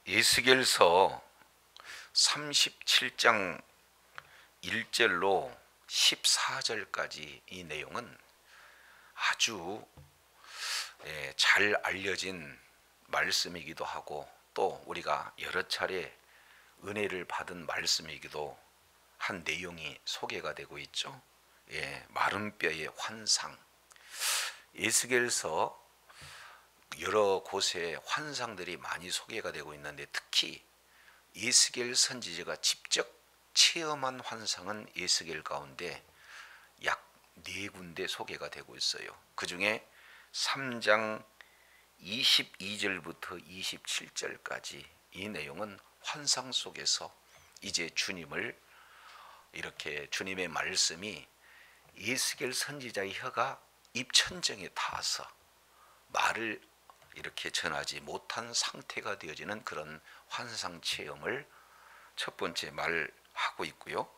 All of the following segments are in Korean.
에스겔서 37장 1절로 14절까지 이 내용은 아주 잘 알려진 말씀이기도 하고, 또 우리가 여러 차례 은혜를 받은 말씀이기도 한 내용이 소개가 되고 있죠. 마른 뼈의 환상. 에스겔서 여러 곳에 환상들이 많이 소개가 되고 있는데, 특히 에스겔 선지자가 직접 체험한 환상은 에스겔 가운데 약 4군데 소개가 되고 있어요. 그 중에 3장 22절부터 27절까지 이 내용은 환상 속에서 이제 주님을, 이렇게 주님의 말씀이 에스겔 선지자의 혀가 입천정에 닿아서 말을 이렇게 전하지 못한 상태가 되어지는 그런 환상 체험을 첫 번째 말하고 있고요.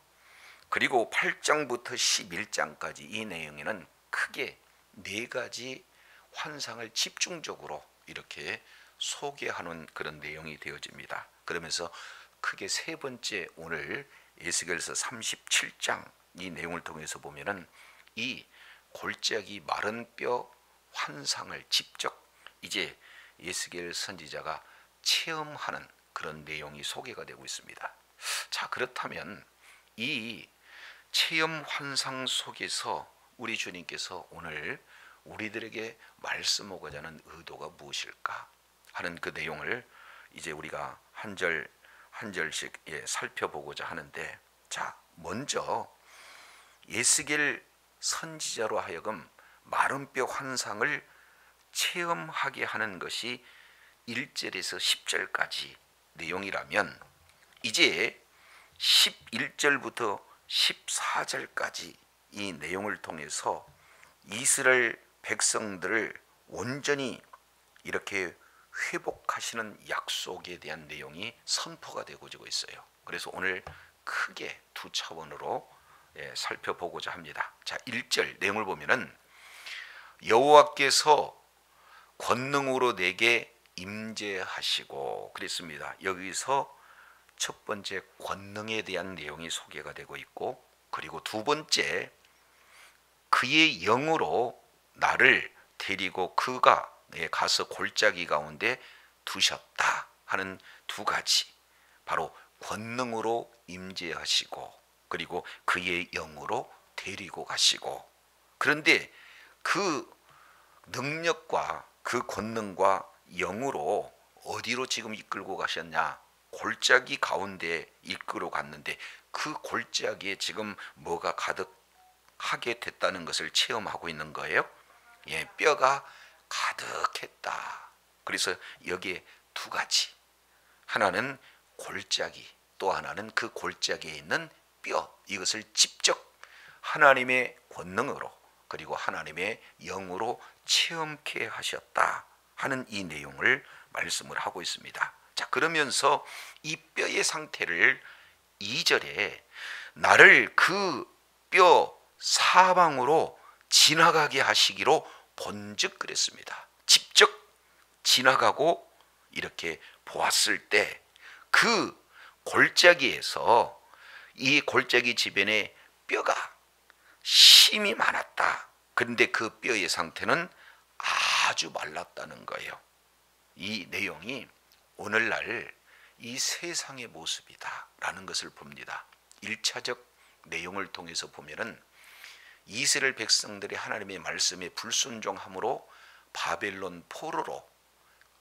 그리고 8장부터 11장까지 이 내용에는 크게 4가지 환상을 집중적으로 이렇게 소개하는 그런 내용이 되어집니다. 그러면서 크게 세 번째, 오늘 에스겔서 37장 이 내용을 통해서 보면은 이 골짜기 마른 뼈 환상을 직접 이제 에스겔 선지자가 체험하는 그런 내용이 소개가 되고 있습니다. 자, 그렇다면 이 체험 환상 속에서 우리 주님께서 오늘 우리들에게 말씀하고자 하는 의도가 무엇일까 하는 그 내용을 이제 우리가 한 절 한 절씩 살펴보고자 하는데, 자, 먼저 에스겔 선지자로 하여금 마른 뼈 환상을 체험하게 하는 것이 1절에서 10절까지 내용이라면, 이제 11절부터 14절까지 이 내용을 통해서 이스라엘 백성들을 온전히 이렇게 회복하시는 약속에 대한 내용이 선포가 되어지고 있어요. 그래서 오늘 크게 두 차원으로 살펴보고자 합니다. 자, 1절 내용을 보면은 여호와께서 권능으로 내게 임재하시고 그랬습니다. 여기서 첫 번째 권능에 대한 내용이 소개가 되고 있고, 그리고 두 번째 그의 영으로 나를 데리고 그가 가서 골짜기 가운데 두셨다 하는 두 가지, 바로 권능으로 임재하시고 그리고 그의 영으로 데리고 가시고. 그런데 그 능력과 그 권능과 영으로 어디로 지금 이끌고 가셨냐? 골짜기 가운데 이끌고 갔는데, 그 골짜기에 지금 뭐가 가득하게 됐다는 것을 체험하고 있는 거예요. 뼈가 가득했다. 그래서 여기에 두 가지, 하나는 골짜기, 또 하나는 그 골짜기에 있는 뼈, 이것을 직접 하나님의 권능으로 그리고 하나님의 영으로 체험케 하셨다 하는 이 내용을 말씀을 하고 있습니다. 자, 그러면서 이 뼈의 상태를 2절에 나를 그 뼈 사방으로 지나가게 하시기로 본즉 그랬습니다. 직접 지나가고 이렇게 보았을 때 그 골짜기에서 이 골짜기 주변에 뼈가 심이 많았다. 그런데 그 뼈의 상태는 아주 말랐다는 거예요. 이 내용이 오늘날 이 세상의 모습이다 라는 것을 봅니다. 1차적 내용을 통해서 보면은 이스라엘 백성들이 하나님의 말씀에 불순종함으로 바벨론 포로로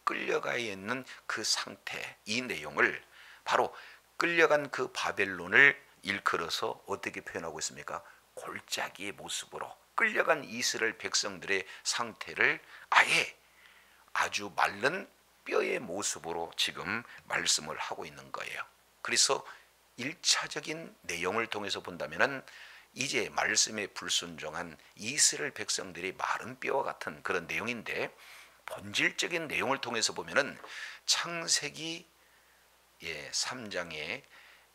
끌려가 있는 그 상태, 이 내용을 바로 끌려간 그 바벨론을 일컬어서 어떻게 표현하고 있습니까? 골짜기의 모습으로 끌려간 이스라엘 백성들의 상태를 아예 아주 마른 뼈의 모습으로 지금 말씀을 하고 있는 거예요. 그래서 1차적인 내용을 통해서 본다면은 이제 말씀에 불순종한 이스라엘 백성들이 마른 뼈와 같은 그런 내용인데, 본질적인 내용을 통해서 보면은 창세기 3장에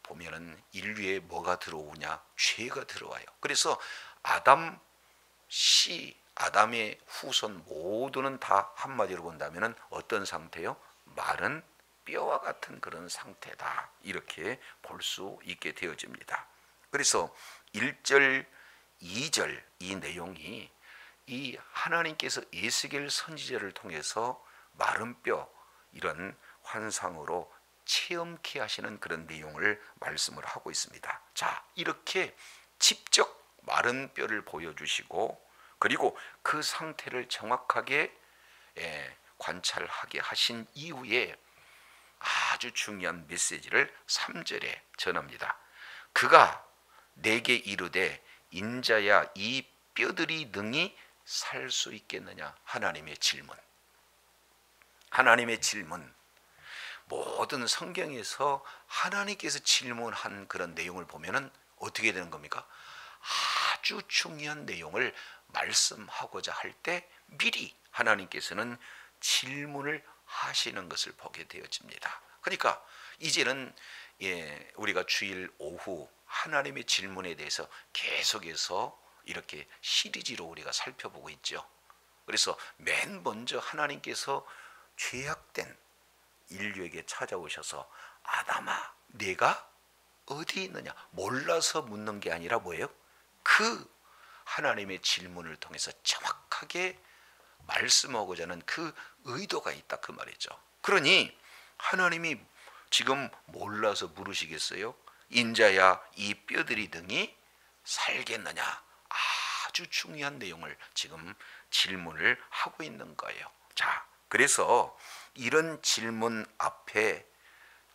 보면은 인류에 뭐가 들어오냐? 죄가 들어와요. 그래서 아담의 후손 모두는 다 한마디로 본다면은 어떤 상태요? 마른 뼈와 같은 그런 상태다, 이렇게 볼 수 있게 되어집니다. 그래서 1절 2절 이 내용이 이 하나님께서 에스겔 선지자를 통해서 마른 뼈, 이런 환상으로 체험케 하시는 그런 내용을 말씀을 하고 있습니다. 자, 이렇게 직접 마른 뼈를 보여주시고, 그리고 그 상태를 정확하게 관찰하게 하신 이후에 아주 중요한 메시지를 3절에 전합니다. 그가 내게 이르되 인자야 이 뼈들이 능히 살 수 있겠느냐. 하나님의 질문. 하나님의 질문. 모든 성경에서 하나님께서 질문한 그런 내용을 보면은 어떻게 되는 겁니까? 아주 중요한 내용을 말씀하고자 할 때 미리 하나님께서는 질문을 하시는 것을 보게 되어집니다. 그러니까 이제는 우리가 주일 오후 하나님의 질문에 대해서 계속해서 이렇게 시리즈로 우리가 살펴보고 있죠. 그래서 맨 먼저 하나님께서 죄악된 인류에게 찾아오셔서 아담아 네가 어디 있느냐, 몰라서 묻는 게 아니라 뭐예요? 그 하나님의 질문을 통해서 정확하게 말씀하고자 하는 그 의도가 있다, 그 말이죠. 그러니 하나님이 지금 몰라서 물으시겠어요? 인자야 이 뼈들이 능히 살겠느냐. 아주 중요한 내용을 지금 질문을 하고 있는 거예요. 자, 그래서 이런 질문 앞에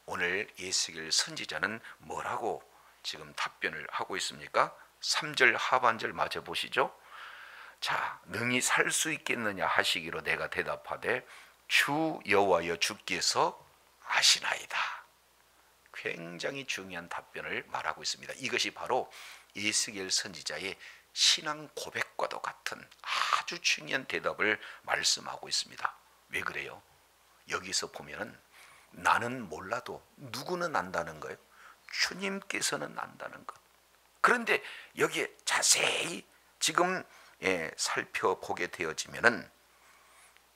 오늘 에스겔 선지자는 뭐라고 지금 답변을 하고 있습니까? 3절 하반절 마저 보시죠. 자, 능히 살 수 있겠느냐 하시기로 내가 대답하되 주 여호와여 주께서 아시나이다. 굉장히 중요한 답변을 말하고 있습니다. 이것이 바로 에스겔 선지자의 신앙 고백과도 같은 아주 중요한 대답을 말씀하고 있습니다. 왜 그래요? 여기서 보면은 나는 몰라도 누구는 안다는 거예요? 주님께서는 안다는 것. 그런데 여기에 자세히 지금 살펴보게 되어지면은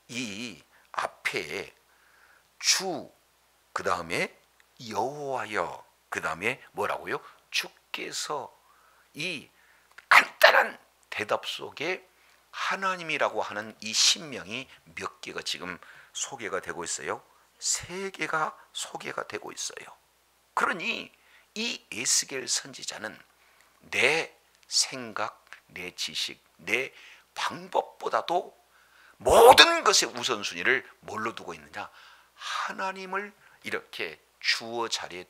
이 앞에 주, 그 다음에 여호와여, 그 다음에 뭐라고요? 주께서, 이 간단한 대답 속에 하나님이라고 하는 이 신명이 몇 개가 지금 소개가 되고 있어요? 3개가 소개가 되고 있어요. 그러니 이 에스겔 선지자는 내 생각, 내 지식, 내 방법보다도 모든 것의 우선순위를 뭘로 두고 있느냐? 하나님을 이렇게 주어 자리에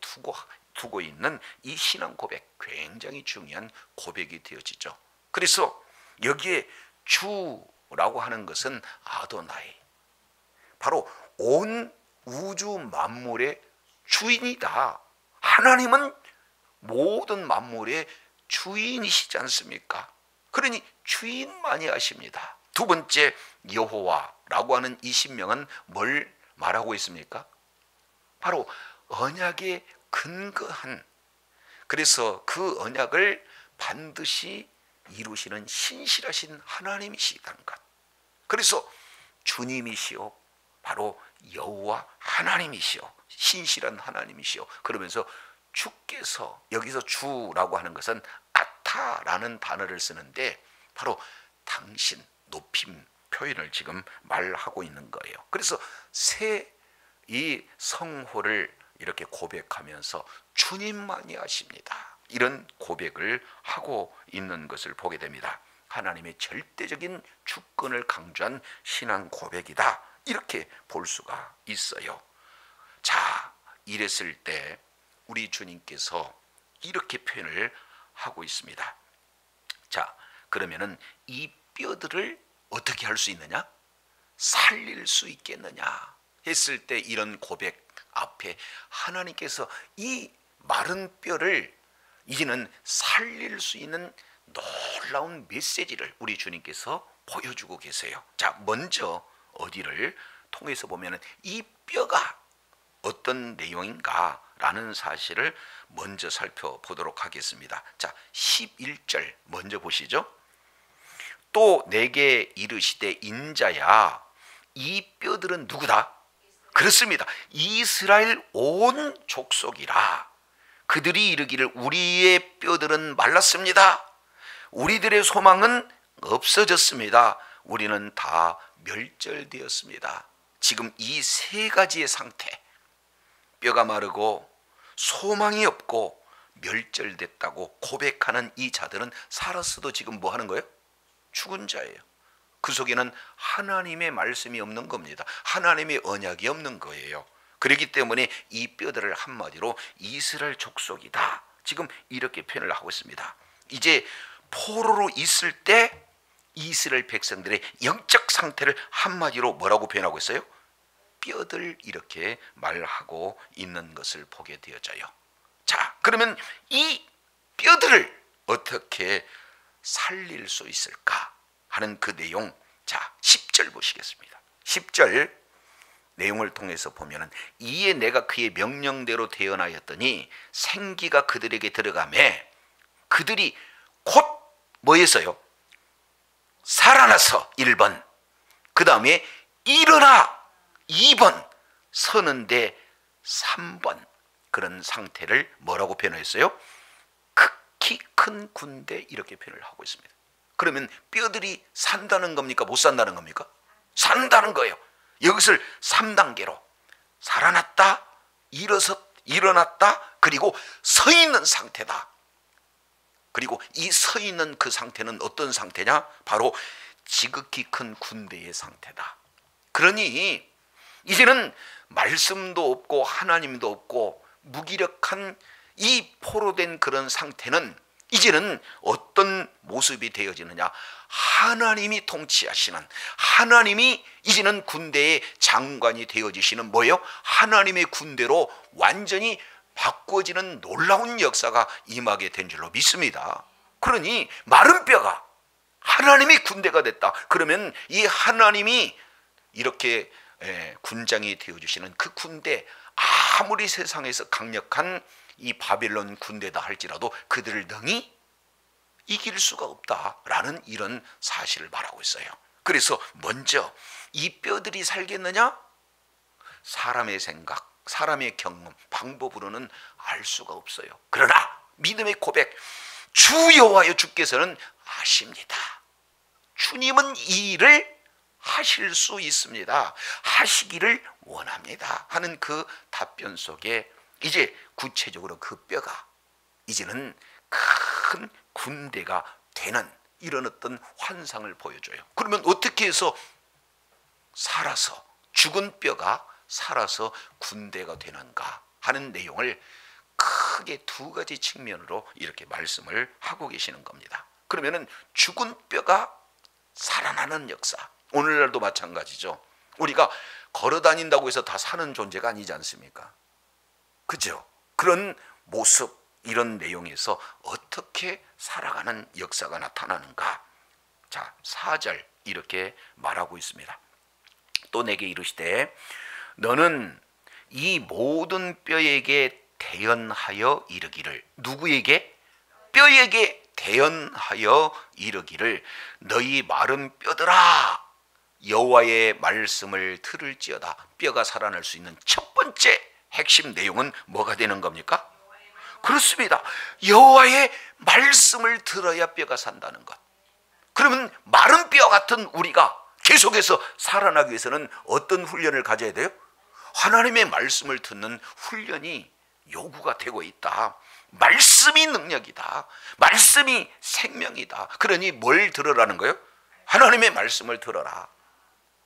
두고 있는 이 신앙 고백, 굉장히 중요한 고백이 되어지죠. 그래서 여기에 주라고 하는 것은 아도나이, 바로 온 우주 만물의 주인이다. 하나님은 모든 만물의 주인이시지 않습니까? 그러니 주인만이 하십니다. 두 번째, 여호와라고 하는 이 신명은 뭘 말하고 있습니까? 바로 언약에 근거한, 그래서 그 언약을 반드시 이루시는 신실하신 하나님이시다는 것. 그래서 주님이시오, 바로 여호와 하나님이시오, 신실한 하나님이시오. 그러면서 주께서, 여기서 주라고 하는 것은 아타라는 단어를 쓰는데 바로 당신, 높임 표현을 지금 말하고 있는 거예요. 그래서 이 성호를 이렇게 고백하면서 주님만이 하십니다, 이런 고백을 하고 있는 것을 보게 됩니다. 하나님의 절대적인 주권을 강조한 신앙 고백이다, 이렇게 볼 수가 있어요. 자, 이랬을 때 우리 주님께서 이렇게 표현을 하고 있습니다. 자, 그러면은 이 뼈들을 어떻게 할 수 있느냐? 살릴 수 있겠느냐 했을 때 이런 고백 앞에 하나님께서 이 마른 뼈를 이제는 살릴 수 있는 놀라운 메시지를 우리 주님께서 보여주고 계세요. 자, 먼저 어디를 통해서 보면은 이 뼈가 어떤 내용인가 라는 사실을 먼저 살펴보도록 하겠습니다. 자, 11절 먼저 보시죠. 또 내게 이르시되 인자야 이 뼈들은 누구다? 그렇습니다. 이스라엘 온 족속이라. 그들이 이르기를 우리의 뼈들은 말랐습니다. 우리들의 소망은 없어졌습니다. 우리는 다 멸절되었습니다. 지금 이 세 가지의 상태, 뼈가 마르고 소망이 없고 멸절됐다고 고백하는 이 자들은 살았어도 지금 뭐 하는 거예요? 죽은 자예요. 그 속에는 하나님의 말씀이 없는 겁니다. 하나님의 언약이 없는 거예요. 그렇기 때문에 이 뼈들을 한마디로 이스라엘 족속이다, 지금 이렇게 표현을 하고 있습니다. 이제 포로로 있을 때 이스라엘 백성들의 영적 상태를 한마디로 뭐라고 표현하고 있어요? 뼈들, 이렇게 말하고 있는 것을 보게 되어져요. 자, 그러면 이 뼈들을 어떻게 살릴 수 있을까 하는 그 내용, 자 10절 보시겠습니다. 10절 내용을 통해서 보면은, 이에 내가 그의 명령대로 태어나였더니 생기가 그들에게 들어가매 그들이 곧 뭐였어요? 살아나서 1번, 그 다음에 일어나 2번, 서는데 3번, 그런 상태를 뭐라고 표현했어요? 극히 큰 군대, 이렇게 표현을 하고 있습니다. 그러면 뼈들이 산다는 겁니까? 못 산다는 겁니까? 산다는 거예요. 여기서 3단계로 살아났다, 일어났다, 그리고 서 있는 상태다. 그리고 이 서 있는 그 상태는 어떤 상태냐? 바로 지극히 큰 군대의 상태다. 그러니 이제는 말씀도 없고 하나님도 없고 무기력한 이 포로된 그런 상태는 이제는 어떤 모습이 되어지느냐? 하나님이 통치하시는, 하나님이 이제는 군대의 장관이 되어지시는 뭐예요? 하나님의 군대로 완전히 바꿔지는 놀라운 역사가 임하게 된 줄로 믿습니다. 그러니 마른 뼈가 하나님의 군대가 됐다. 그러면 이 하나님이 이렇게 군장이 되어주시는 그 군대, 아무리 세상에서 강력한 이 바벨론 군대다 할지라도 그들을 능히 이길 수가 없다라는 이런 사실을 말하고 있어요. 그래서 먼저 이 뼈들이 살겠느냐? 사람의 생각, 사람의 경험, 방법으로는 알 수가 없어요. 그러나 믿음의 고백, 주 여호와여 주께서는 아십니다. 주님은 이 일을 하실 수 있습니다. 하시기를 원합니다 하는 그 답변 속에 이제 구체적으로 그 뼈가 이제는 큰 군대가 되는 이런 어떤 환상을 보여줘요. 그러면 어떻게 해서 살아서, 죽은 뼈가 살아서 군대가 되는가 하는 내용을 크게 두 가지 측면으로 이렇게 말씀을 하고 계시는 겁니다. 그러면은 죽은 뼈가 살아나는 역사, 오늘날도 마찬가지죠. 우리가 걸어 다닌다고 해서 다 사는 존재가 아니지 않습니까? 그죠? 그런 모습, 이런 내용에서 어떻게 살아가는 역사가 나타나는가? 자, 4절 이렇게 말하고 있습니다. 또 내게 이르시되 너는 이 모든 뼈에게 대언하여 이르기를, 누구에게? 뼈에게 대언하여 이르기를, 너희 마른 뼈들아 여호와의 말씀을 들을지어다. 뼈가 살아날 수 있는 첫 번째 핵심 내용은 뭐가 되는 겁니까? 그렇습니다. 여호와의 말씀을 들어야 뼈가 산다는 것. 그러면 마른 뼈 같은 우리가 계속해서 살아나기 위해서는 어떤 훈련을 가져야 돼요? 하나님의 말씀을 듣는 훈련이 요구가 되고 있다. 말씀이 능력이다. 말씀이 생명이다. 그러니 뭘 들으라는 거예요? 하나님의 말씀을 들어라.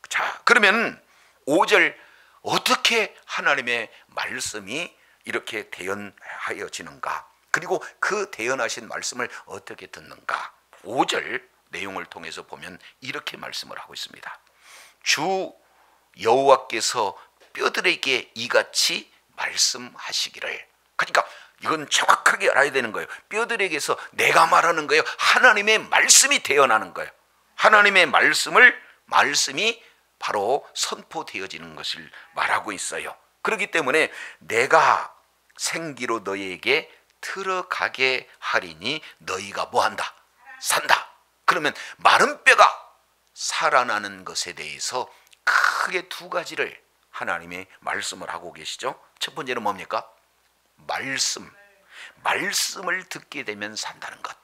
자, 그러면 5절 어떻게 하나님의 말씀이 이렇게 대언하여지는가? 그리고 그 대언하신 말씀을 어떻게 듣는가? 5절 내용을 통해서 보면 이렇게 말씀을 하고 있습니다. 주 여호와께서 뼈들에게 이같이 말씀하시기를. 그러니까 이건 정확하게 알아야 되는 거예요. 뼈들에게서 내가 말하는 거예요. 하나님의 말씀이 대언하는 거예요. 하나님의 말씀이 바로 선포되어지는 것을 말하고 있어요. 그렇기 때문에 내가 생기로 너희에게 들어가게 하리니 너희가 뭐한다? 산다. 그러면 마른 뼈가 살아나는 것에 대해서 크게 두 가지를 하나님의 말씀을 하고 계시죠. 첫 번째는 뭡니까? 말씀을 듣게 되면 산다는 것.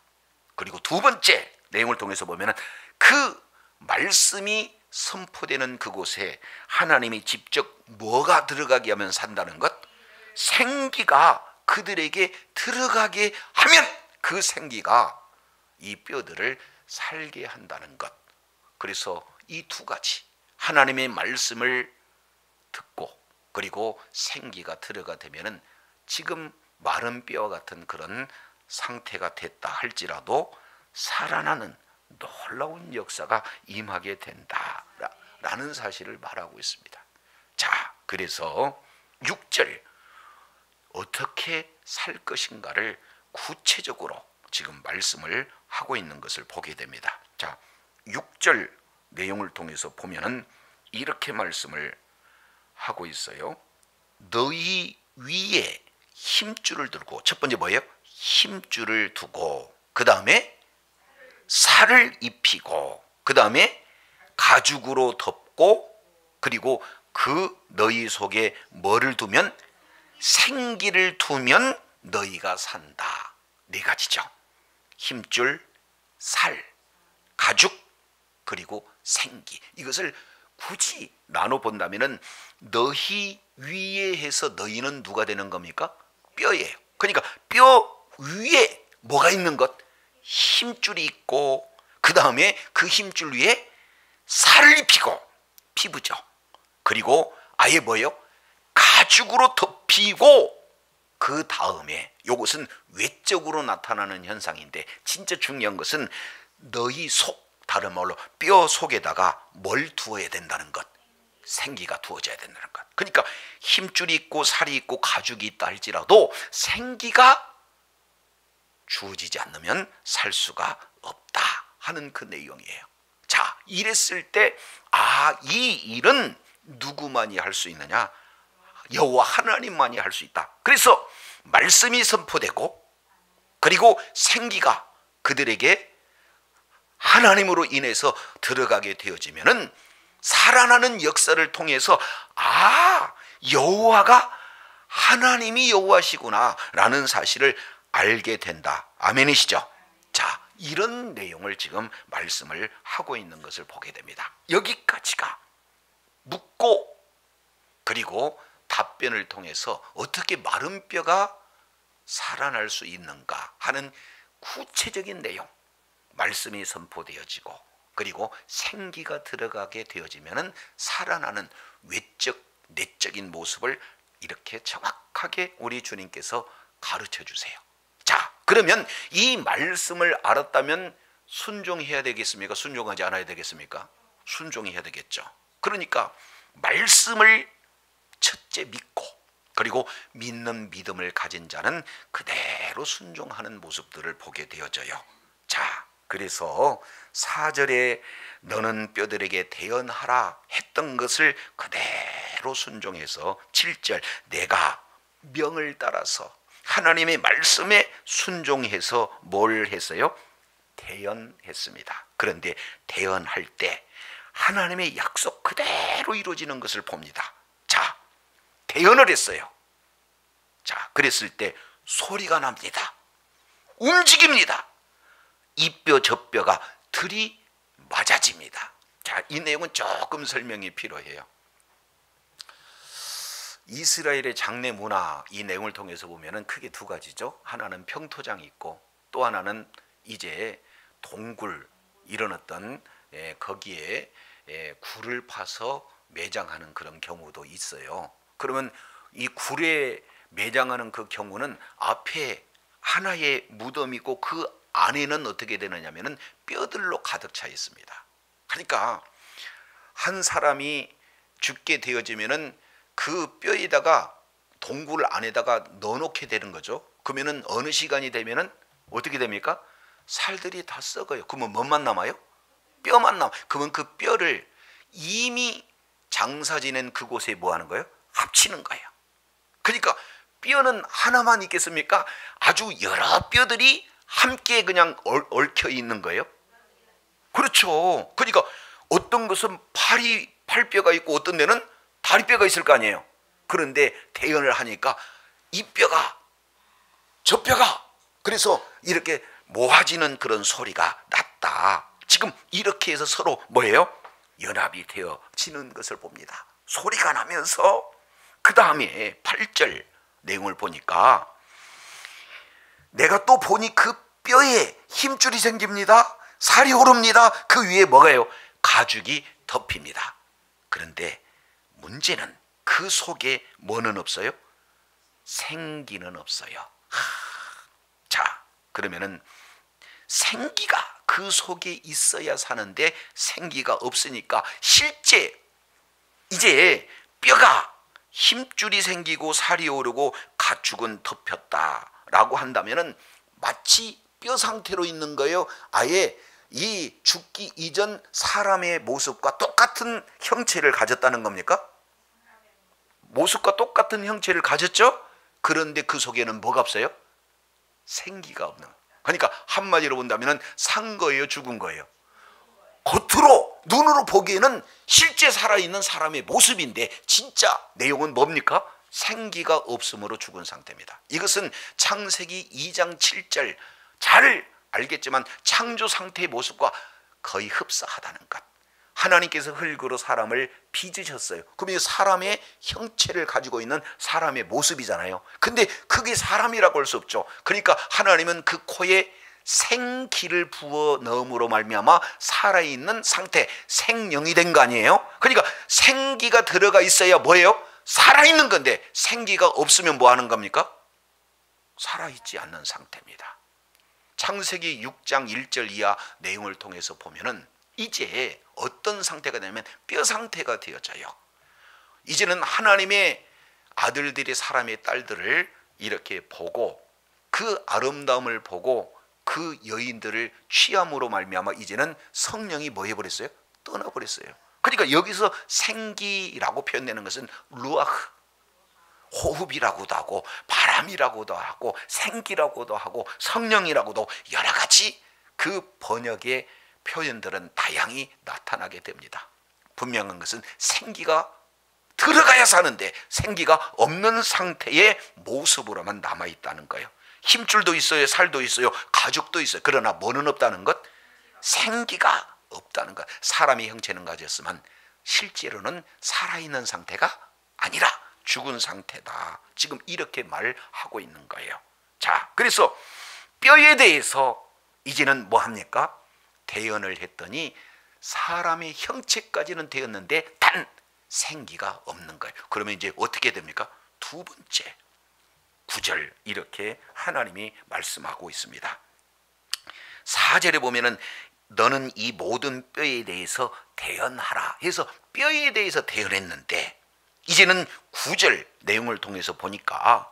그리고 두 번째 내용을 통해서 보면 그 말씀이 선포되는 그곳에 하나님이 직접 뭐가 들어가게 하면 산다는 것? 생기가 그들에게 들어가게 하면 그 생기가 이 뼈들을 살게 한다는 것. 그래서 이 두 가지, 하나님의 말씀을 듣고 그리고 생기가 들어가 되면은 지금 마른 뼈와 같은 그런 상태가 됐다 할지라도 살아나는 놀라운 역사가 임하게 된다라는 사실을 말하고 있습니다. 자, 그래서 6절 어떻게 살 것인가를 구체적으로 지금 말씀을 하고 있는 것을 보게 됩니다. 자, 6절 내용을 통해서 보면은 이렇게 말씀을 하고 있어요. 너희 위에 힘줄을 들고, 첫 번째 뭐예요? 힘줄을 두고, 그 다음에 살을 입히고, 그 다음에 가죽으로 덮고, 그리고 그 너희 속에 뭐를 두면? 생기를 두면 너희가 산다. 네 가지죠. 힘줄, 살, 가죽, 그리고 생기. 이것을 굳이 나눠본다면은 너희 위에 해서 너희는 누가 되는 겁니까? 뼈예요. 그러니까 뼈 위에 뭐가 있는 것? 힘줄이 있고, 그 다음에 그 힘줄 위에 살을 입히고, 피부죠. 그리고 아예 뭐예요? 가죽으로 덮이고, 그 다음에 이것은 외적으로 나타나는 현상인데 진짜 중요한 것은 너희 속, 다른 말로 뼈 속에다가 뭘 두어야 된다는 것? 생기가 두어져야 된다는 것. 그러니까 힘줄이 있고 살이 있고 가죽이 있다 할지라도 생기가 주어지지 않으면 살 수가 없다 하는 그 내용이에요. 자, 이랬을 때 이 일은 누구만이 할 수 있느냐? 여호와 하나님만이 할 수 있다. 그래서 말씀이 선포되고 그리고 생기가 그들에게 하나님으로 인해서 들어가게 되어지면은 살아나는 역사를 통해서 여호와가 하나님이 여호와시구나 라는 사실을 알게 된다. 아멘이시죠? 자, 이런 내용을 지금 말씀을 하고 있는 것을 보게 됩니다. 여기까지가 묻고 그리고 답변을 통해서 어떻게 마른 뼈가 살아날 수 있는가 하는 구체적인 내용, 말씀이 선포되어지고 그리고 생기가 들어가게 되어지면은 살아나는 외적 내적인 모습을 이렇게 정확하게 우리 주님께서 가르쳐 주세요. 자, 그러면 이 말씀을 알았다면 순종해야 되겠습니까? 순종하지 않아야 되겠습니까? 순종해야 되겠죠. 그러니까 말씀을 첫째 믿고 그리고 믿는 믿음을 가진 자는 그대로 순종하는 모습들을 보게 되어져요. 자, 그래서 4절에 너는 뼈들에게 대언하라 했던 것을 그대로 순종해서 7절 내가 명을 따라서 하나님의 말씀에 순종해서 뭘 했어요? 대언했습니다. 그런데 대언할 때 하나님의 약속 그대로 이루어지는 것을 봅니다. 자, 대언을 했어요. 자, 그랬을 때 소리가 납니다. 움직입니다. 이 뼈 저 뼈가 들이맞아집니다. 자, 이 내용은 조금 설명이 필요해요. 이스라엘의 장례 문화, 이 내용을 통해서 보면은 크게 두 가지죠. 하나는 평토장이 있고 또 하나는 이제 동굴, 이런 어떤 거기에 굴을 파서 매장하는 그런 경우도 있어요. 그러면 이 굴에 매장하는 그 경우는 앞에 하나의 무덤이고 그 안에는 어떻게 되느냐면은 뼈들로 가득 차 있습니다. 그러니까 한 사람이 죽게 되어지면은 그 뼈에다가 동굴 안에다가 넣어놓게 되는 거죠. 그러면은 어느 시간이 되면은 어떻게 됩니까? 살들이 다 썩어요. 그러면 뭐만 남아요? 뼈만 남아. 그러면 그 뼈를 이미 장사 지낸 그곳에 뭐 하는 거예요? 합치는 거예요. 그러니까 뼈는 하나만 있겠습니까? 아주 여러 뼈들이 함께 그냥 얽혀 있는 거예요. 그렇죠. 그러니까 어떤 것은 팔뼈가 있고 어떤 데는 다리뼈가 있을 거 아니에요. 그런데 대연을 하니까 이 뼈가 저 뼈가 그래서 이렇게 모아지는 그런 소리가 났다. 지금 이렇게 해서 서로 뭐예요? 연합이 되어지는 것을 봅니다. 소리가 나면서 그 다음에 8절 내용을 보니까 내가 또 보니 그 뼈에 힘줄이 생깁니다. 살이 오릅니다. 그 위에 뭐가요? 가죽이 덮입니다. 그런데 문제는 그 속에 뭐는 없어요? 생기는 없어요. 자, 그러면은 생기가 그 속에 있어야 사는데 생기가 없으니까 실제 이제 뼈가 힘줄이 생기고 살이 오르고 가축은 덮였다라고 한다면은 마치 뼈 상태로 있는 거예요. 아예 이 죽기 이전 사람의 모습과 똑같은 형체를 가졌다는 겁니까? 모습과 똑같은 형체를 가졌죠? 그런데 그 속에는 뭐가 없어요? 생기가 없는 거예요. 그러니까 한마디로 본다면 산 거예요, 죽은 거예요? 겉으로 눈으로 보기에는 실제 살아있는 사람의 모습인데 진짜 내용은 뭡니까? 생기가 없으므로 죽은 상태입니다. 이것은 창세기 2장 7절 잘 알겠지만 창조 상태의 모습과 거의 흡사하다는 것. 하나님께서 흙으로 사람을 빚으셨어요. 그러면 사람의 형체를 가지고 있는 사람의 모습이잖아요. 근데 그게 사람이라고 할 수 없죠. 그러니까 하나님은 그 코에 생기를 부어 넣음으로 말미암아 살아있는 상태, 생명이 된 거 아니에요? 그러니까 생기가 들어가 있어야 뭐예요? 살아있는 건데 생기가 없으면 뭐 하는 겁니까? 살아있지 않는 상태입니다. 창세기 6장 1절 이하 내용을 통해서 보면은 이제 어떤 상태가 되냐면 뼈 상태가 되어져요. 이제는 하나님의 아들들이 사람의 딸들을 이렇게 보고 그 아름다움을 보고 그 여인들을 취함으로 말미암아 이제는 성령이 뭐 해버렸어요? 떠나버렸어요. 그러니까 여기서 생기라고 표현되는 것은 루아흐, 호흡이라고도 하고 바람이라고도 하고 생기라고도 하고 성령이라고도 여러 가지 그 번역의 표현들은 다양히 나타나게 됩니다. 분명한 것은 생기가 들어가야 사는데 생기가 없는 상태의 모습으로만 남아있다는 거예요. 힘줄도 있어요, 살도 있어요, 가죽도 있어요. 그러나 뭐는 없다는 것? 생기가 없다는 것. 사람의 형체는 가졌지만 실제로는 살아있는 상태가 아니라 죽은 상태다. 지금 이렇게 말하고 있는 거예요. 자, 그래서 뼈에 대해서 이제는 뭐 합니까? 대언을 했더니 사람의 형체까지는 되었는데 단 생기가 없는 거예요. 그러면 이제 어떻게 됩니까? 두 번째 9절 이렇게 하나님이 말씀하고 있습니다. 4절에 보면은 너는 이 모든 뼈에 대해서 대언하라 해서 뼈에 대해서 대언했는데 이제는 9절 내용을 통해서 보니까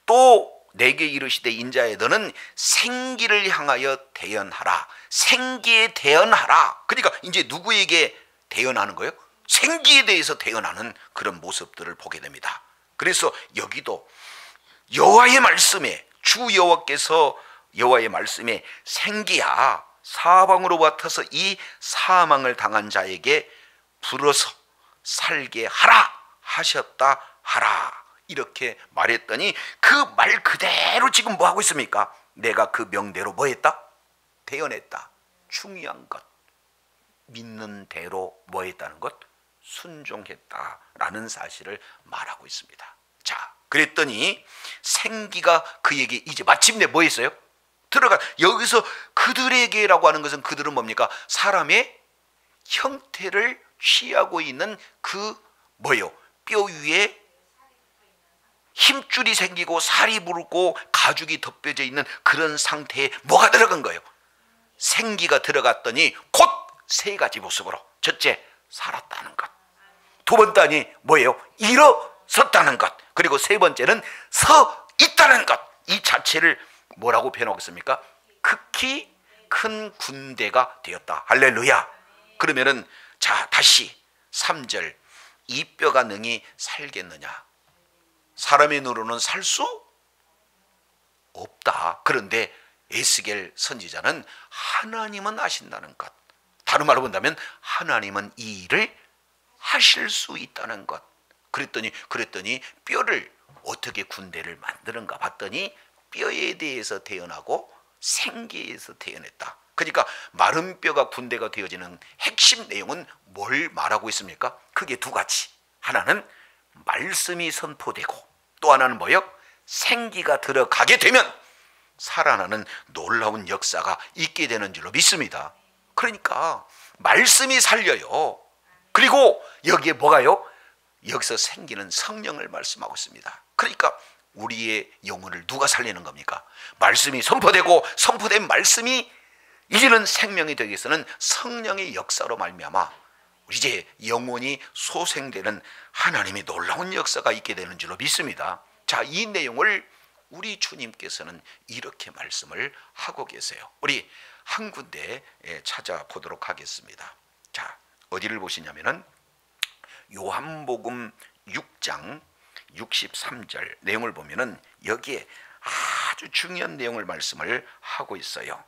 또 내게 이르시되 인자에 너는 생기를 향하여 대언하라. 생기에 대언하라. 그러니까 이제 누구에게 대언하는 거예요? 생기에 대해서 대언하는 그런 모습들을 보게 됩니다. 그래서 여기도 여호와의 말씀에 주 여호와께서 여호와의 말씀에 생기야 사방으로 맡아서 이 사망을 당한 자에게 불어서 살게 하라 하셨다 하라 이렇게 말했더니 그 말 그대로 지금 뭐 하고 있습니까? 내가 그 명대로 뭐 했다? 대언했다. 중요한 것 믿는 대로 뭐 했다는 것? 순종했다라는 사실을 말하고 있습니다. 자, 그랬더니 생기가 그에게 이제 마침내 뭐 했어요? 들어가. 여기서 그들에게라고 하는 것은 그들은 뭡니까? 사람의 형태를 취하고 있는 그 뭐요? 뼈 위에 힘줄이 생기고 살이 부르고 가죽이 덮여져 있는 그런 상태에 뭐가 들어간 거예요? 생기가 들어갔더니 곧 세 가지 모습으로 첫째 살았다는 것, 두 번째는 뭐예요? 일어섰다는 것, 그리고 세 번째는 서 있다는 것. 이 자체를 뭐라고 표현하고 있습니까? 극히 큰 군대가 되었다. 할렐루야. 그러면은 자 다시 3절 이 뼈가 능히 살겠느냐? 사람의 눈으로는 살 수 없다. 그런데 에스겔 선지자는 하나님은 아신다는 것, 다른 말로 본다면 하나님은 이 일을 하실 수 있다는 것, 그랬더니 뼈를 어떻게 군대를 만드는가 봤더니 뼈에 대해서 태어나고 생기에서 태어났다. 그러니까 마른 뼈가 군대가 되어지는 핵심 내용은 뭘 말하고 있습니까? 크게 두 가지. 하나는 말씀이 선포되고 또 하나는 뭐요? 생기가 들어가게 되면 살아나는 놀라운 역사가 있게 되는 줄로 믿습니다. 그러니까 말씀이 살려요. 그리고 여기에 뭐가요? 여기서 생기는 성령을 말씀하고 있습니다. 그러니까 우리의 영혼을 누가 살리는 겁니까? 말씀이 선포되고 선포된 말씀이 이제는 생명이 되기 위해서는 성령의 역사로 말미암아 이제 영혼이 소생되는 하나님의 놀라운 역사가 있게 되는 줄로 믿습니다. 자, 이 내용을 우리 주님께서는 이렇게 말씀을 하고 계세요. 우리 한 군데 찾아보도록 하겠습니다. 자, 어디를 보시냐면은 요한복음 6장 63절 내용을 보면은 여기에 아주 중요한 내용을 말씀을 하고 있어요.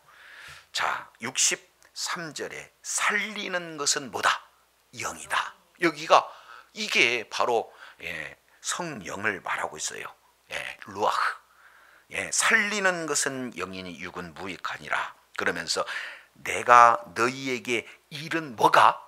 자, 63절에 살리는 것은 뭐다? 영이다. 여기가 이게 바로 성령을 말하고 있어요. 루아흐. 살리는 것은 영이니 육은 무익하니라. 그러면서 내가 너희에게 이른 뭐가?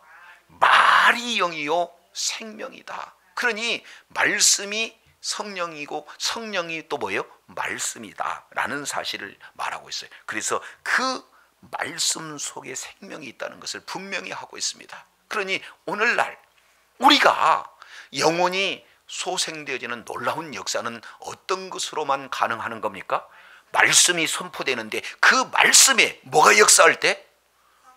말이 영이요 생명이다. 그러니 말씀이 성령이고 성령이 또 뭐예요? 말씀이다 라는 사실을 말하고 있어요. 그래서 그 말씀 속에 생명이 있다는 것을 분명히 하고 있습니다. 그러니 오늘날 우리가 영혼이 소생되어지는 놀라운 역사는 어떤 것으로만 가능한 겁니까? 말씀이 선포되는데 그 말씀에 뭐가 역사할 때?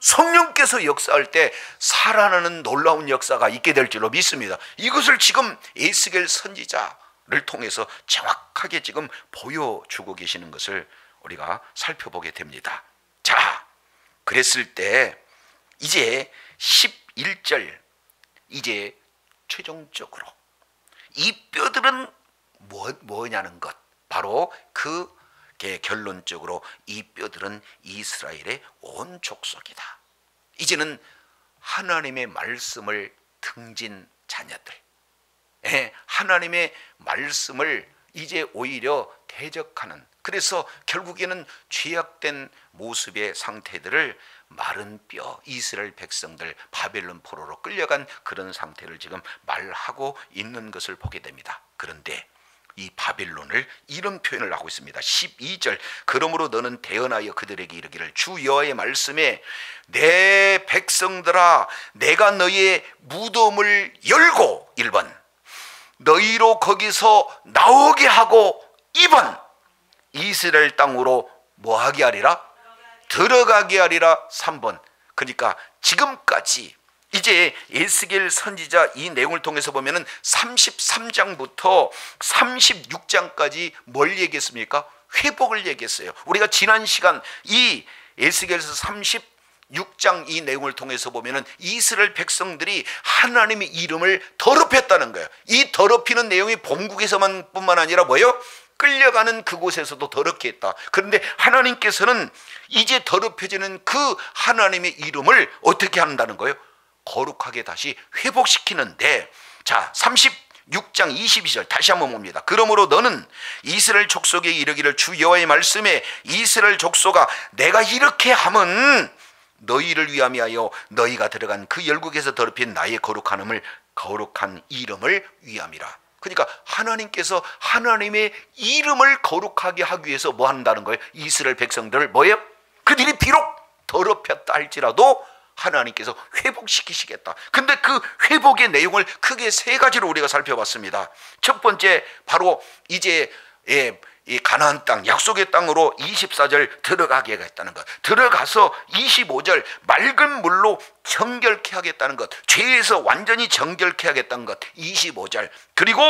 성령께서 역사할 때 살아나는 놀라운 역사가 있게 될 줄로 믿습니다. 이것을 지금 에스겔 선지자를 통해서 정확하게 지금 보여주고 계시는 것을 우리가 살펴보게 됩니다. 자, 그랬을 때 이제 11절 이제 최종적으로 이 뼈들은 뭐냐는 것, 바로 그 결론적으로 이 뼈들은 이스라엘의 온 족속이다. 이제는 하나님의 말씀을 등진 자녀들, 하나님의 말씀을 이제 오히려 대적하는, 그래서 결국에는 죄악된 모습의 상태들을 마른 뼈 이스라엘 백성들 바벨론 포로로 끌려간 그런 상태를 지금 말하고 있는 것을 보게 됩니다. 그런데 이 바벨론을 이런 표현을 하고 있습니다. 12절 그러므로 너는 대언하여 그들에게 이르기를 주 여호와의 말씀에 내 백성들아 내가 너희의 무덤을 열고 1번 너희로 거기서 나오게 하고 2번 이스라엘 땅으로 뭐하게 하리라? 들어가게 하리라. 3번 그러니까 지금까지 이제 에스겔 선지자 이 내용을 통해서 보면은 33장부터 36장까지 뭘 얘기했습니까? 회복을 얘기했어요. 우리가 지난 시간 이 에스겔서 36장 이 내용을 통해서 보면은 이스라엘 백성들이 하나님의 이름을 더럽혔다는 거예요. 이 더럽히는 내용이 본국에서만 뿐만 아니라 뭐예요? 끌려가는 그곳에서도 더럽게 했다. 그런데 하나님께서는 이제 더럽혀지는 그 하나님의 이름을 어떻게 한다는 거예요? 거룩하게 다시 회복시키는데, 자 36장 22절 다시 한번 봅니다. 그러므로 너는 이스라엘 족속에 이르기를 주 여호와의 말씀에 이스라엘 족속아 내가 이렇게 함은 너희를 위함이하여 너희가 들어간 그 열국에서 더럽힌 나의 거룩한 이름을 위함이라. 그러니까 하나님께서 하나님의 이름을 거룩하게 하기 위해서 뭐 한다는 거예요? 이스라엘 백성들을 뭐예요? 그들이 비록 더럽혔다 할지라도 하나님께서 회복시키시겠다. 근데 그 회복의 내용을 크게 세 가지로 우리가 살펴봤습니다. 첫 번째 바로 이제 이 가나안 땅 약속의 땅으로 24절 들어가게 하겠다는 것, 들어가서 25절 맑은 물로 정결케 하겠다는 것, 죄에서 완전히 정결케 하겠다는 것 25절, 그리고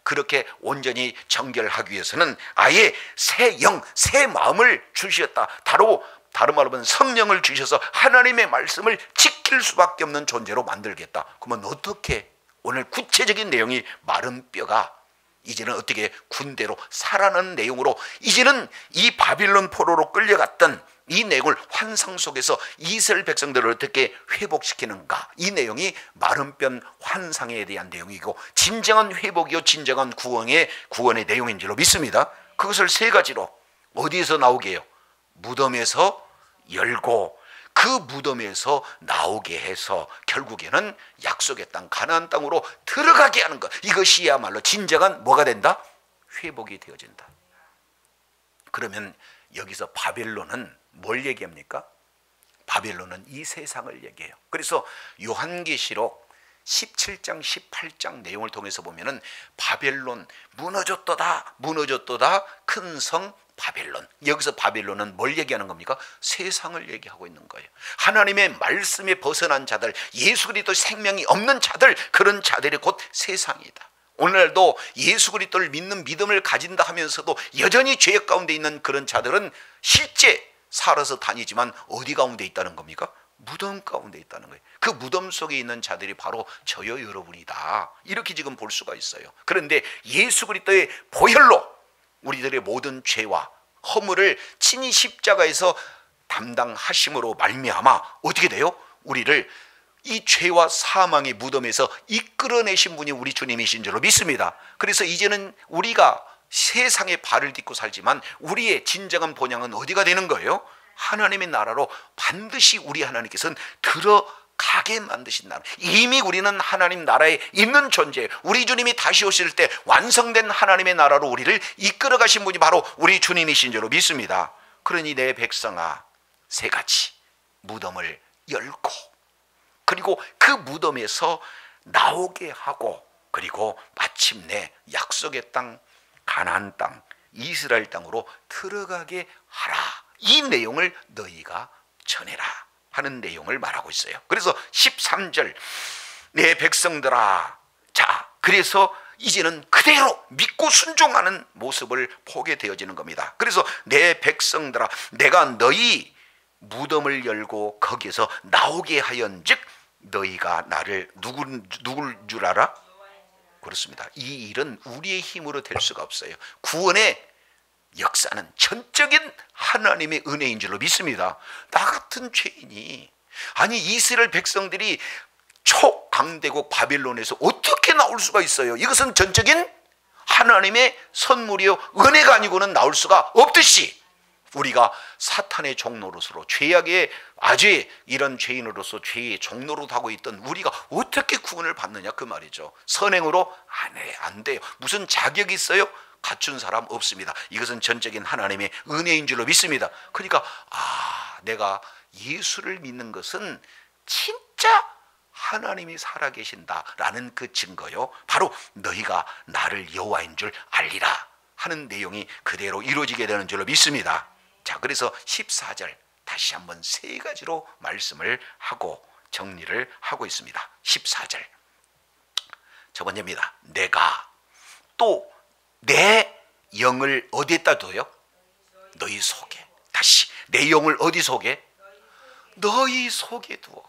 그렇게 온전히 정결하기 위해서는 아예 새 영, 새 마음을 주셨다. 다른 말로 하면 성령을 주셔서 하나님의 말씀을 지킬 수밖에 없는 존재로 만들겠다. 그러면 어떻게 오늘 구체적인 내용이 마른 뼈가 이제는 어떻게 군대로 살아나는 내용으로 이제는 이 바빌론 포로로 끌려갔던 이 내용을 환상 속에서 이스라엘 백성들을 어떻게 회복시키는가, 이 내용이 마른편 환상에 대한 내용이고 진정한 회복이요 진정한 구원의 내용인 줄로 믿습니다. 그것을 세 가지로 어디에서 나오게 해요? 무덤에서 열고 그 무덤에서 나오게 해서 결국에는 약속의 땅 가나안 땅으로 들어가게 하는 것, 이것이야말로 진정한 뭐가 된다? 회복이 되어진다. 그러면 여기서 바벨론은 뭘 얘기합니까? 바벨론은 이 세상을 얘기해요. 그래서 요한계시록 17장 18장 내용을 통해서 보면은 바벨론 무너졌도다 무너졌도다 큰 성 바벨론. 여기서 바벨론은 뭘 얘기하는 겁니까? 세상을 얘기하고 있는 거예요. 하나님의 말씀에 벗어난 자들, 예수 그리스도 생명이 없는 자들, 그런 자들이 곧 세상이다. 오늘날도 예수 그리스도를 믿는 믿음을 가진다 하면서도 여전히 죄 가운데 있는 그런 자들은 실제 살아서 다니지만 어디 가운데 있다는 겁니까? 무덤 가운데 있다는 거예요. 그 무덤 속에 있는 자들이 바로 저요 여러분이다, 이렇게 지금 볼 수가 있어요. 그런데 예수 그리스도의 보혈로 우리들의 모든 죄와 허물을 친히 십자가에서 담당하심으로 말미암아 어떻게 돼요? 우리를 이 죄와 사망의 무덤에서 이끌어내신 분이 우리 주님이신 줄로 믿습니다. 그래서 이제는 우리가 세상에 발을 딛고 살지만 우리의 진정한 본향은 어디가 되는 거예요? 하나님의 나라로 반드시 우리 하나님께서는 들어가게 만드신 나라. 이미 우리는 하나님 나라에 있는 존재예요. 우리 주님이 다시 오실 때 완성된 하나님의 나라로 우리를 이끌어 가신 분이 바로 우리 주님이신 줄로 믿습니다. 그러니 내 백성아, 세 가지 무덤을 열고 그리고 그 무덤에서 나오게 하고 그리고 마침내 약속의 땅 가나안 땅 이스라엘 땅으로 들어가게 하라, 이 내용을 너희가 전해라 하는 내용을 말하고 있어요. 그래서 13절 내 백성들아, 자 그래서 이제는 그대로 믿고 순종하는 모습을 보게 되어지는 겁니다. 그래서 내 백성들아, 내가 너희 무덤을 열고 거기에서 나오게 하연즉 너희가 나를 누굴 줄 알아? 그렇습니다. 이 일은 우리의 힘으로 될 수가 없어요. 구원의 역사는 전적인 하나님의 은혜인 줄로 믿습니다. 나 같은 죄인이, 아니 이스라엘 백성들이 초강대국 바빌론에서 어떻게 나올 수가 있어요? 이것은 전적인 하나님의 선물이요 은혜가 아니고는 나올 수가 없듯이 우리가 사탄의 종노릇으로 죄악의 아재 이런 죄인으로서 죄의 종노릇 하고 있던 우리가 어떻게 구원을 받느냐 그 말이죠. 선행으로 안 돼요. 무슨 자격이 있어요? 갖춘 사람 없습니다. 이것은 전적인 하나님의 은혜인 줄로 믿습니다. 그러니까 내가 예수를 믿는 것은 진짜 하나님이 살아계신다라는 그 증거요, 바로 너희가 나를 여호와인 줄 알리라 하는 내용이 그대로 이루어지게 되는 줄로 믿습니다. 자, 그래서 14절 다시 한번 세 가지로 말씀을 하고 정리를 하고 있습니다. 14절 첫 번째입니다. 내가 또 내 영을 어디에다 둬요? 너희 속에. 다시 내 영을 어디 속에? 너희 속에 두어.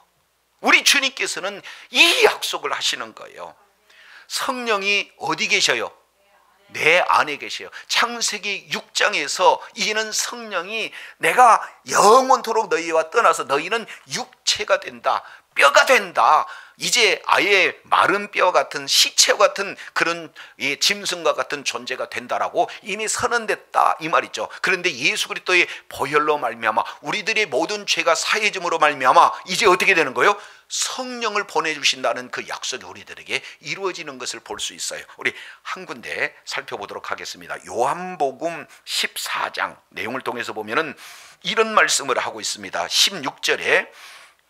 우리 주님께서는 이 약속을 하시는 거예요. 성령이 어디 계셔요? 내 안에 계셔요. 창세기 6장에서 이제는 성령이 내가 영원토록 너희와 떠나서 너희는 육체가 된다, 뼈가 된다, 이제 아예 마른 뼈 같은 시체 같은 그런 짐승과 같은 존재가 된다라고 이미 선언됐다 이 말이죠. 그런데 예수 그리스도의 보혈로 말미암아 우리들의 모든 죄가 사해짐으로 말미암아 이제 어떻게 되는 거예요? 성령을 보내주신다는 그 약속이 우리들에게 이루어지는 것을 볼 수 있어요. 우리 한 군데 살펴보도록 하겠습니다. 요한복음 14장 내용을 통해서 보면은 이런 말씀을 하고 있습니다. 16절에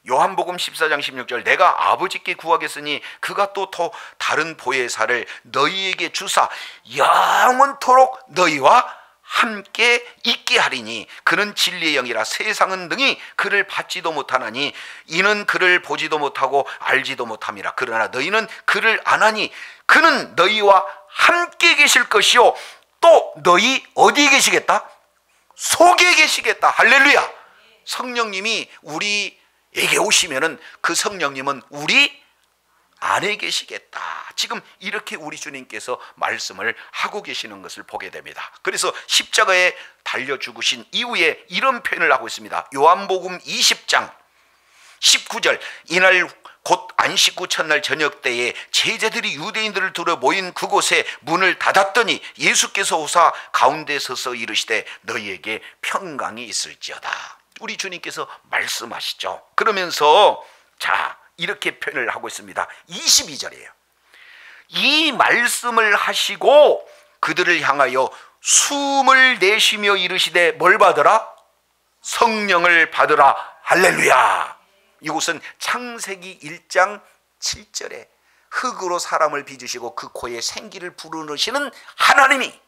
요한복음 14장 16절 내가 아버지께 구하겠으니 그가 또 다른 보혜사를 너희에게 주사 영원토록 너희와 함께 있게 하리니 그는 진리의 영이라 세상은 능히 그를 받지도 못하나니 이는 그를 보지도 못하고 알지도 못함이라. 그러나 너희는 그를 아나니 그는 너희와 함께 계실 것이요 또 너희 어디에 계시겠다? 속에 계시겠다. 할렐루야. 성령님이 우리에게 오시면은 그 성령님은 우리 안에 계시겠다. 지금 이렇게 우리 주님께서 말씀을 하고 계시는 것을 보게 됩니다. 그래서 십자가에 달려 죽으신 이후에 이런 표현을 하고 있습니다. 요한복음 20장 19절, 이날 곧 안식 후 첫날 저녁 때에 제자들이 유대인들을 두러 모인 그곳에 문을 닫았더니 예수께서 오사 가운데 서서 이르시되 너희에게 평강이 있을지어다. 우리 주님께서 말씀하시죠. 그러면서 자, 이렇게 표현을 하고 있습니다. 22절이에요. 이 말씀을 하시고 그들을 향하여 숨을 내쉬며 이르시되 뭘 받으라? 성령을 받으라. 할렐루야. 이곳은 창세기 1장 7절에 흙으로 사람을 빚으시고 그 코에 생기를 불어넣으시는 하나님이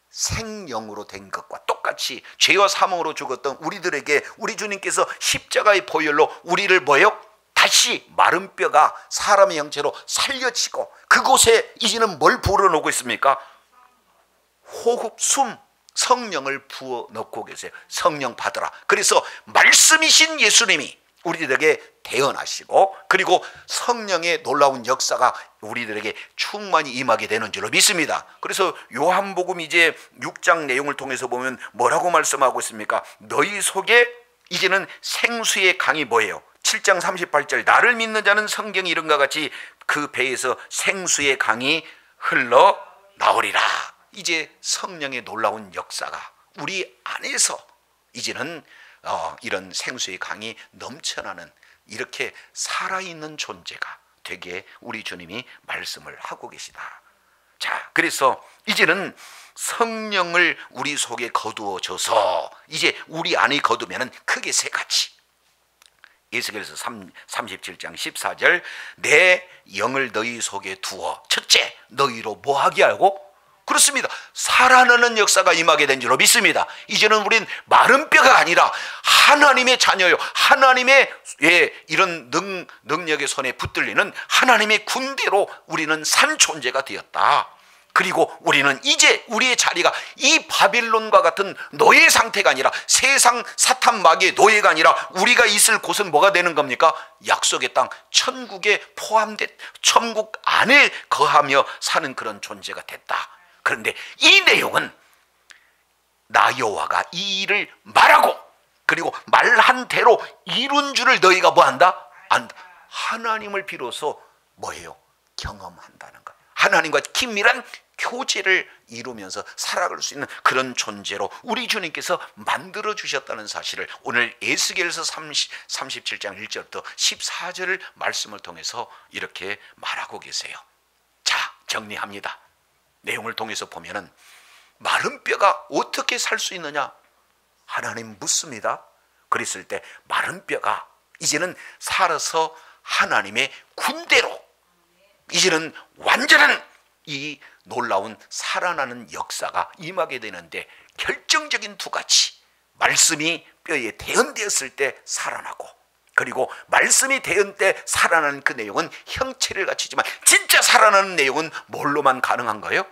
생명으로 된 것과 똑같이 죄와 사망으로 죽었던 우리들에게 우리 주님께서 십자가의 보혈로 우리를 뭐요? 다시 마른 뼈가 사람의 형체로 살려치고 그곳에 이제는 뭘 불어넣고 있습니까? 호흡, 숨, 성령을 부어 넣고 계세요. 성령 받으라. 그래서 말씀이신 예수님이 우리들에게 대언하시고 그리고 성령의 놀라운 역사가 우리들에게 충만히 임하게 되는 줄로 믿습니다. 그래서 요한복음 이제 6장 내용을 통해서 보면 뭐라고 말씀하고 있습니까? 너희 속에 이제는 생수의 강이 뭐예요? 7장 38절, 나를 믿는 자는 성경이 이른과 같이 그 배에서 생수의 강이 흘러 나오리라. 이제 성령의 놀라운 역사가 우리 안에서 이제는 이런 생수의 강이 넘쳐나는 이렇게 살아있는 존재가 되게 우리 주님이 말씀을 하고 계시다. 자, 그래서 이제는 성령을 우리 속에 거두어줘서 이제 우리 안에 거두면은 크게 세 가지. 에스겔서 37장 14절, 내 영을 너희 속에 두어 첫째 너희로 뭐하게 하고? 그렇습니다. 살아나는 역사가 임하게 된 줄로 믿습니다. 이제는 우린 마른 뼈가 아니라 하나님의 자녀요, 하나님의 이런 능력의 손에 붙들리는 하나님의 군대로 우리는 산 존재가 되었다. 그리고 우리는 이제 우리의 자리가 이 바빌론과 같은 노예 상태가 아니라 세상 사탄 마귀의 노예가 아니라 우리가 있을 곳은 뭐가 되는 겁니까? 약속의 땅, 천국에 포함된 천국 안에 거하며 사는 그런 존재가 됐다. 그런데 이 내용은 나 여호와가 이 일을 말하고 그리고 말한 대로 이룬 줄을 너희가 뭐한다? 안다. 하나님을 비로소 뭐예요? 경험한다는 것. 하나님과 긴밀한 교제를 이루면서 살아갈 수 있는 그런 존재로 우리 주님께서 만들어 주셨다는 사실을 오늘 에스겔서 37장 1절부터 14절을 말씀을 통해서 이렇게 말하고 계세요. 자, 정리합니다. 내용을 통해서 보면은 마른 뼈가 어떻게 살 수 있느냐? 하나님 묻습니다. 그랬을 때 마른 뼈가 이제는 살아서 하나님의 군대로 이제는 완전한 이 놀라운 살아나는 역사가 임하게 되는데 결정적인 두 가지. 말씀이 뼈에 대언되었을 때 살아나고 그리고 말씀이 대언 때 살아나는 그 내용은 형체를 갖추지만 진짜 살아나는 내용은 뭘로만 가능한 거예요?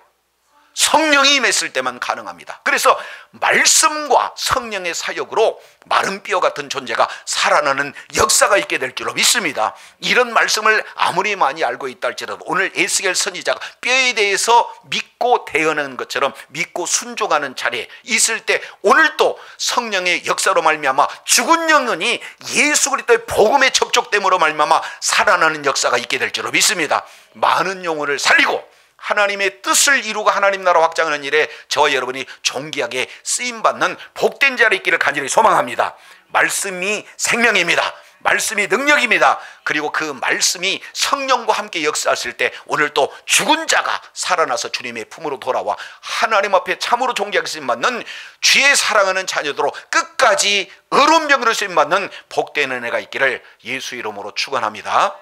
성령이 임했을 때만 가능합니다. 그래서 말씀과 성령의 사역으로 마른 뼈 같은 존재가 살아나는 역사가 있게 될 줄로 믿습니다. 이런 말씀을 아무리 많이 알고 있다 할지라도 오늘 에스겔 선지자가 뼈에 대해서 믿고 대언하는 것처럼 믿고 순종하는 자리에 있을 때 오늘 또 성령의 역사로 말미암아 죽은 영혼이 예수 그리스도의 복음에 접촉됨으로 말미암아 살아나는 역사가 있게 될 줄로 믿습니다. 많은 영혼을 살리고 하나님의 뜻을 이루고 하나님 나라 확장하는 일에 저와 여러분이 존귀하게 쓰임받는 복된 자리 있기를 간절히 소망합니다. 말씀이 생명입니다. 말씀이 능력입니다. 그리고 그 말씀이 성령과 함께 역사하실 때 오늘 또 죽은 자가 살아나서 주님의 품으로 돌아와 하나님 앞에 참으로 존귀하게 쓰임받는 주의 사랑하는 자녀들로 끝까지 의로운 병으로 쓰임받는 복된 은혜가 있기를 예수 이름으로 축원합니다.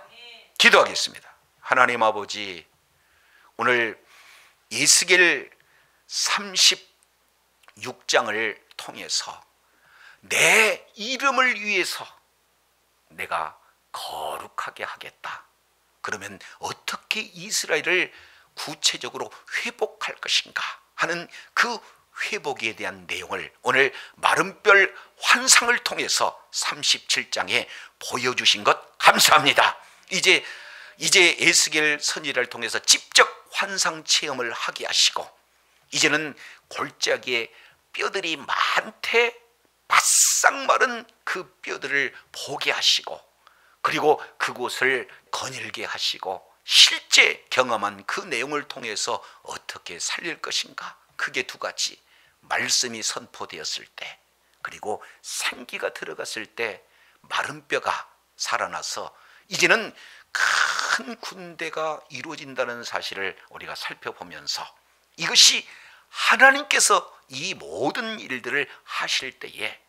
기도하겠습니다. 하나님 아버지, 오늘 에스겔 36장을 통해서 내 이름을 위해서 내가 거룩하게 하겠다. 그러면 어떻게 이스라엘을 구체적으로 회복할 것인가 하는 그 회복에 대한 내용을 오늘 마른뼈 환상을 통해서 37장에 보여주신 것 감사합니다. 이제 이제 에스겔 선지자를 통해서 직접 환상 체험을 하게 하시고, 이제는 골짜기에 뼈들이 많대 바싹 마른 그 뼈들을 보게 하시고, 그리고 그곳을 거닐게 하시고, 실제 경험한 그 내용을 통해서 어떻게 살릴 것인가. 크게 두 가지. 말씀이 선포되었을 때, 그리고 생기가 들어갔을 때 마른 뼈가 살아나서 이제는 큰 군대가 이루어진다는 사실을 우리가 살펴보면서, 이것이 하나님께서 이 모든 일들을 하실 때에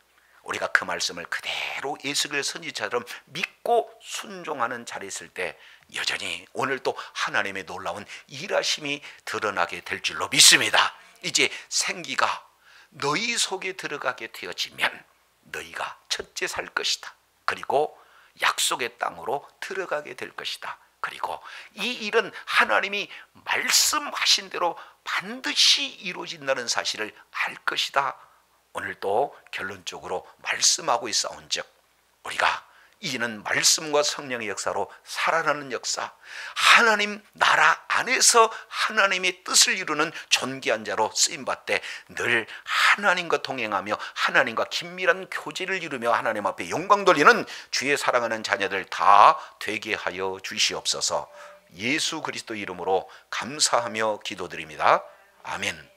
우리가 그 말씀을 그대로 에스겔 선지자처럼 믿고 순종하는 자리에 있을 때, 여전히 오늘도 하나님의 놀라운 일하심이 드러나게 될 줄로 믿습니다. 이제 생기가 너희 속에 들어가게 되어지면 너희가 첫째 살 것이다. 그리고 약속의 땅으로 들어가게 될 것이다. 그리고 이 일은 하나님이 말씀하신 대로 반드시 이루어진다는 사실을 알 것이다. 오늘 또 결론적으로 말씀하고 있사온즉, 우리가 이제는 말씀과 성령의 역사로 살아나는 역사, 하나님 나라 안에서 하나님의 뜻을 이루는 존귀한 자로 쓰임받되 늘 하나님과 동행하며 하나님과 긴밀한 교제를 이루며 하나님 앞에 영광 돌리는 주의 사랑하는 자녀들 다 되게 하여 주시옵소서. 예수 그리스도 이름으로 감사하며 기도드립니다. 아멘.